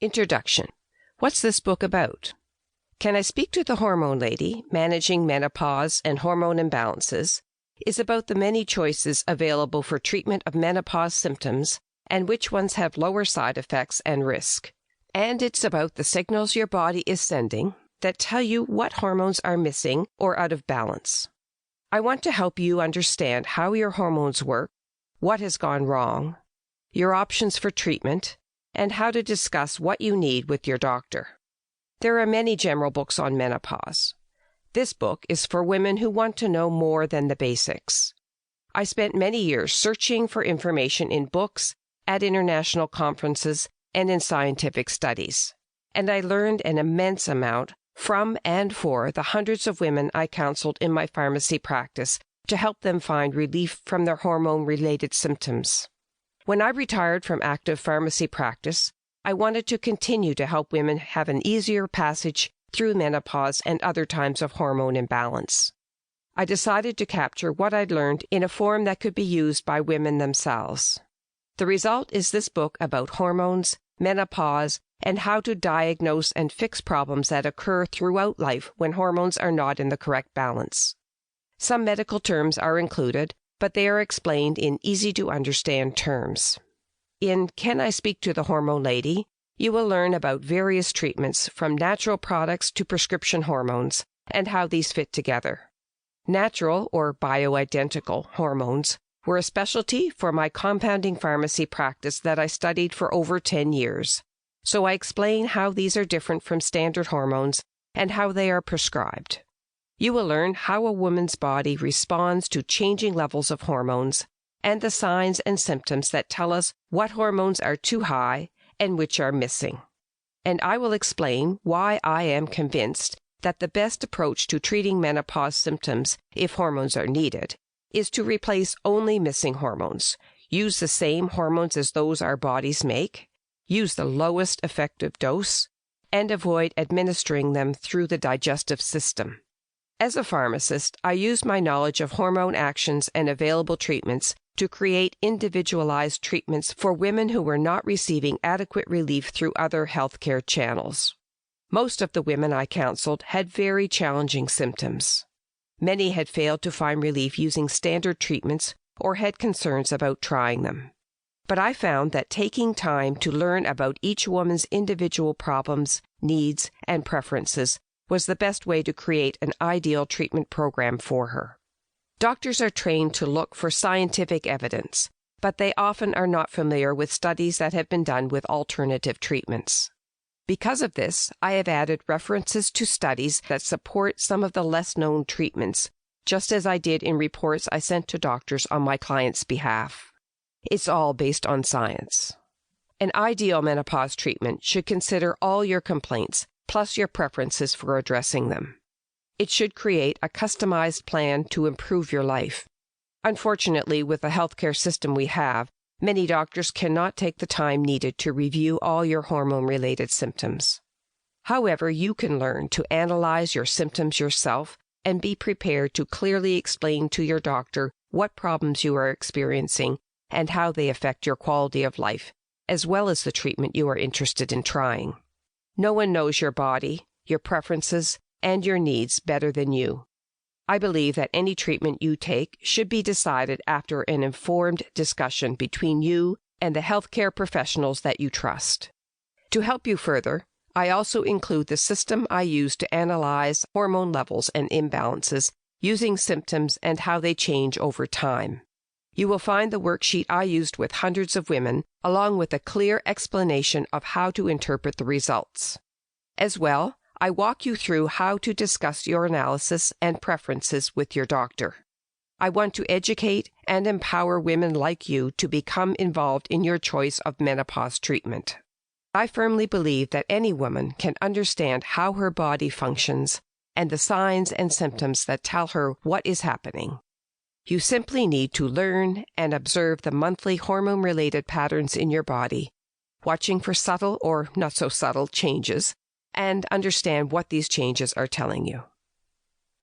Introduction. What's this book about? Can I Speak to the Hormone Lady, Managing Menopause and Hormone Imbalances, is about the many choices available for treatment of menopause symptoms and which ones have lower side effects and risk. And it's about the signals your body is sending that tell you what hormones are missing or out of balance. I want to help you understand how your hormones work, what has gone wrong, your options for treatment, and how to discuss what you need with your doctor. There are many general books on menopause. This book is for women who want to know more than the basics. I spent many years searching for information in books, at international conferences, and in scientific studies, and I learned an immense amount from and for the hundreds of women I counseled in my pharmacy practice to help them find relief from their hormone-related symptoms. When I retired from active pharmacy practice, I wanted to continue to help women have an easier passage through menopause and other times of hormone imbalance. I decided to capture what I'd learned in a form that could be used by women themselves. The result is this book about hormones, menopause, and how to diagnose and fix problems that occur throughout life when hormones are not in the correct balance. Some medical terms are included, but they are explained in easy-to-understand terms. In Can I Speak to the Hormone Lady, you will learn about various treatments from natural products to prescription hormones and how these fit together. Natural or bioidentical hormones were a specialty for my compounding pharmacy practice that I studied for over 10 years, so I explain how these are different from standard hormones and how they are prescribed. You will learn how a woman's body responds to changing levels of hormones and the signs and symptoms that tell us what hormones are too high and which are missing. And I will explain why I am convinced that the best approach to treating menopause symptoms, if hormones are needed, is to replace only missing hormones, use the same hormones as those our bodies make, use the lowest effective dose, and avoid administering them through the digestive system. As a pharmacist, I use my knowledge of hormone actions and available treatments to create individualized treatments for women who were not receiving adequate relief through other healthcare channels. Most of the women I counseled had very challenging symptoms. Many had failed to find relief using standard treatments or had concerns about trying them. But I found that taking time to learn about each woman's individual problems, needs, and preferences was the best way to create an ideal treatment program for her. Doctors are trained to look for scientific evidence, but they often are not familiar with studies that have been done with alternative treatments. Because of this, I have added references to studies that support some of the less-known treatments, just as I did in reports I sent to doctors on my clients' behalf. It's all based on science. An ideal menopause treatment should consider all your complaints, plus your preferences for addressing them. It should create a customized plan to improve your life. Unfortunately, with the healthcare system we have, many doctors cannot take the time needed to review all your hormone-related symptoms. However, you can learn to analyze your symptoms yourself and be prepared to clearly explain to your doctor what problems you are experiencing and how they affect your quality of life, as well as the treatment you are interested in trying. No one knows your body, your preferences, and your needs better than you. I believe that any treatment you take should be decided after an informed discussion between you and the healthcare professionals that you trust. To help you further, I also include the system I use to analyze hormone levels and imbalances using symptoms and how they change over time. You will find the worksheet I used with hundreds of women, along with a clear explanation of how to interpret the results. As well, I walk you through how to discuss your analysis and preferences with your doctor. I want to educate and empower women like you to become involved in your choice of menopause treatment. I firmly believe that any woman can understand how her body functions and the signs and symptoms that tell her what is happening. You simply need to learn and observe the monthly hormone-related patterns in your body, watching for subtle or not-so-subtle changes, and understand what these changes are telling you.